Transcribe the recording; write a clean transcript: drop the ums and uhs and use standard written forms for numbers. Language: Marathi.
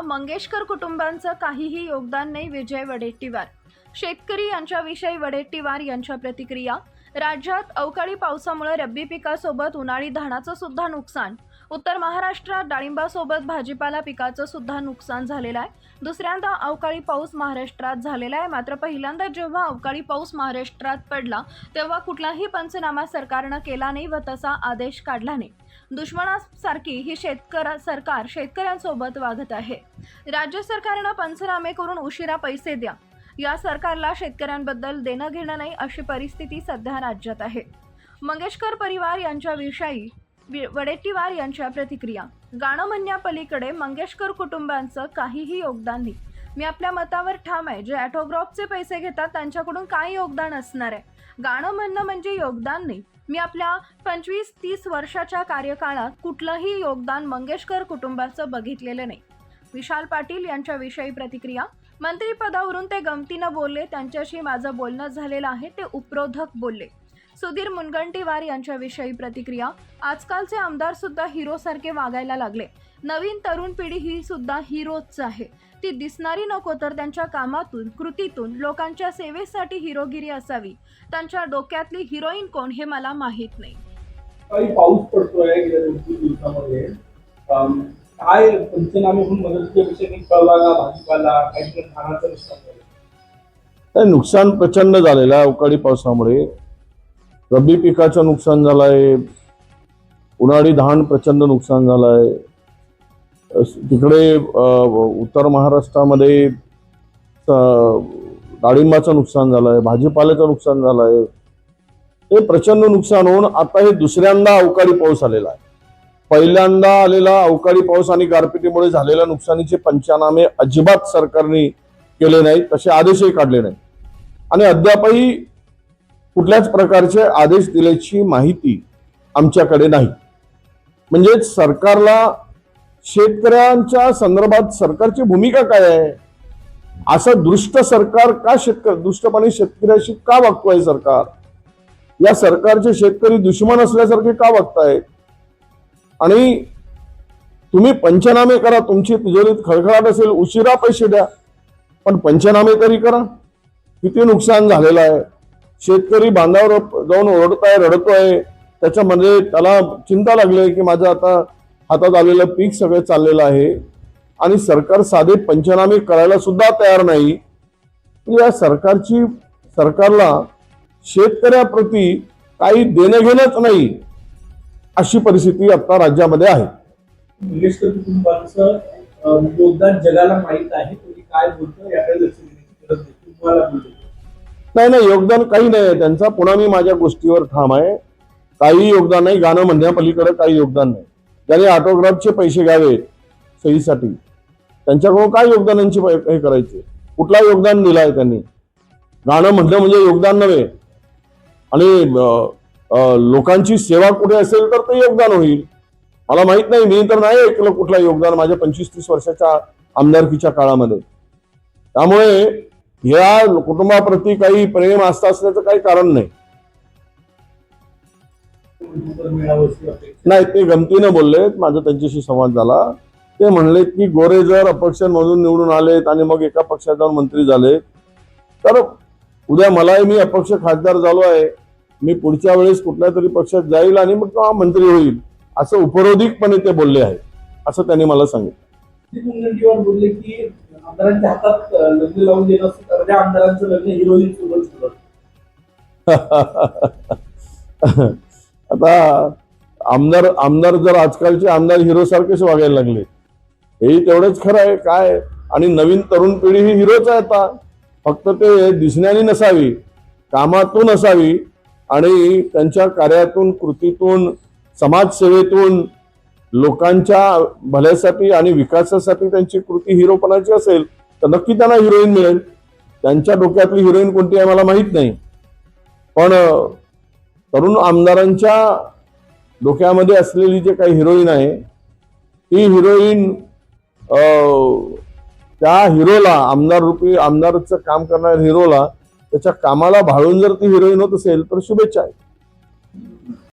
मंगेशकर कुटुंबांचं काहीही योगदान नाही. विजय वडेट्टीवार. शेतकरी यांच्याविषयी वडेट्टीवार यांच्या प्रतिक्रिया. राज्यात अवकाळी पावसामुळे रब्बी पिकासोबत उन्हाळी धानाचं सुद्धा नुकसान. उत्तर महाराष्ट्रात डाळिंबासोबत भाजीपाला पिकाचं सुद्धा नुकसान झालेलं आहे. दुसऱ्यांदा अवकाळी पाऊस महाराष्ट्रात झालेला आहे. मात्र पहिल्यांदा जेव्हा अवकाळी पाऊस महाराष्ट्रात पडला तेव्हा कुठलाही पंचनामा सरकारनं केला नाही व तसा आदेश काढला नाही. दुश्मनासारखी ही सरकार शेतकऱ्यांसोबत वागत आहे. राज्य सरकारनं पंचनामे करून उशिरा पैसे द्या. या सरकारला शेतकऱ्यांबद्दल देणं घेणं नाही अशी परिस्थिती सध्या राज्यात आहे. मंगेशकर परिवार यांच्याविषयी वडेट्टीवार यांच्या प्रतिक्रिया. गाणं म्हणण्यापलीकडे मंगेशकर कुटुंबांचं काहीही योगदान नाही. मी आपल्या मतावर ठाम आहे. जे ऑटोग्राफचे पैसे घेतात त्यांच्याकडून काय योगदान असणार आहे? गाणं म्हणणं म्हणजे योगदान नाही. मी आपल्या 25-30 वर्षाच्या कार्यकाळात कुठलंही योगदान मंगेशकर कुटुंबाचं बघितलेलं नाही. विशाल पाटील यांच्याविषयी प्रतिक्रिया. मंत्रिपदावरून ते गमतीनं बोलले. त्यांच्याशी माझं बोलणं झालेलं आहे. ते उपरोधक बोलले. सुधीर मुनगंटीवार यांच्याविषयी प्रतिक्रिया. आजकालचे आमदार सुद्धा हिरोसारखे वागायला लागले. नवीन तरुण पिढी ही सुद्धा हिरोच आहे. ती दिसणारी नको तर त्यांच्या कामातून कृतीतून लोकांच्या सेवेसाठी हिरोगिरी असावी. त्यांच्या डोक्यातली हिरोईन कोण हे मला माहित नाही. काही पाऊस पडतोय गेल्या 2-3 दिवसामध्ये. काय पंचनामे होऊन मदतीच्या विषयी कळवा का भाजीपाला काही खाण्याचं नुकसान? नुकसान प्रचंड झालेलं आहे. अवकाळी पावसामुळे रब्बी पिकाचं नुकसान झालंय. उन्हाळी धान प्रचंड नुकसान झालंय. तिकडे उत्तर महाराष्ट्रामध्ये डाळिंबाचं नुकसान झालंय, भाजीपाल्याचं नुकसान झालंय. हे प्रचंड नुकसान होऊन आता हे दुसऱ्यांदा अवकाळी पाऊस आलेला आहे. पहिल्यांदा आलेला अवकाळी पाऊस आणि गारपिटीमुळे झालेल्या नुकसानीचे पंचनामे अजिबात सरकारने केले नाहीत. तसे आदेशही काढले नाहीत आणि अद्यापही कुठल्याच प्रकारचे आदेश दिल्याची माहिती आमच्याकडे नाही. म्हणजे सरकारला शेतकऱ्यांच्या संदर्भात सरकारची भूमिका काय आहे? असं दृष्ट सरकार का दुष्टपणे शेतकऱ्याशी का वागतोय सरकार? या सरकारचे शेतकरी दुश्मन असल्यासारखे का वागतायत? आणि तुम्ही पंचनामे करा. तुमची तिजोरीत खळखळाट असेल, उशिरा पैसे द्या, पण पंचनामे तरी करा. किती नुकसान झालेलं आहे. शेतकरी बांधावर जाऊन रडतोय. त्याच्यामध्ये त्याला चिंता लागली की माझं आता हातात आलेलं पीक सगळं चाललेलं आहे आणि सरकार साधे पंचनामे करायला सुद्धा तयार नाही. या सरकारला शेतकऱ्याप्रती काही देणं घेणंच नाही अशी परिस्थिती आता राज्यामध्ये आहे. मंगेशकर कुटुंबाचं योगदान जगाला माहीत आहे. तुम्ही काय बोलतो याकडे लक्ष देण्याची गरज नाही. तुम्हाला नाही योगदान काही नाही त्यांचा. पुन्हा मी माझ्या गोष्टीवर ठाम आहे. काही योगदान नाही. गाणं म्हणण्यापलीकडे काही योगदान नाही. ज्यांनी ऑटोग्राफचे पैसे घ्यावे सहीसाठी त्यांच्याकडून काय योगदानांची हे करायचे? कुठला योगदान दिलाय त्यांनी? गाणं म्हणणं म्हणजे योगदान नव्हे. आणि लोकांची सेवा कुठे असेल तर ते योगदान होईल. मला माहित नाही. मी तर नाही ऐकलं कुठलं योगदान माझ्या 25-30 वर्षाच्या आमदारकीच्या काळामध्ये. त्यामुळे या कुटुंबाप्रती काही प्रेम आस्था असण्याचं काही कारण नाही. नाही, ते गमतीनं बोलले. माझा त्यांच्याशी संवाद झाला. ते म्हणले की गोरे जर अपक्षांमधून निवडून आलेत आणि मग एका पक्षात जाऊन मंत्री झाले तर उद्या मलाही, मी अपक्ष खासदार झालो आहे, मी पुढच्या वेळेस कुठल्या तरी पक्षात जाईल आणि मग मंत्री होईल, असं उपरोधिकपणे ते बोलले आहे असं त्यांनी मला सांगितलं. बोलले की आमदारांच्या हातात लग्न लावून देणं असतं तर त्या आमदारांचं लग्न हिरोईन सोबत. आता आमदार जर आजकालचे आमदार हिरो सारखेच वागायला लागले हेही तेवढंच खरं आहे. काय आणि नवीन तरुण पिढी ही हिरोच आहे आता. फक्त ते दिसण्याने नसावी, कामातून असावी आणि त्यांच्या कार्यातून, कृतीतून, समाजसेवेतून लोकांच्या भल्यासाठी आणि विकासासाठी त्यांची कृती हिरोपणाची असेल तर नक्की त्यांना हिरोईन मिळेल. त्यांच्या डोक्यातली हिरोईन कोणती आहे मला माहित नाही. पण तरुण आमदारांच्या डोक्यामध्ये असलेली जे काही हिरोईन आहे ती हिरोईन त्या हिरोला, आमदारचं काम करणाऱ्या हिरोला, त्याच्या कामाला भाळून जर ती हिरोईन होत असेल तर शुभेच्छा आहे.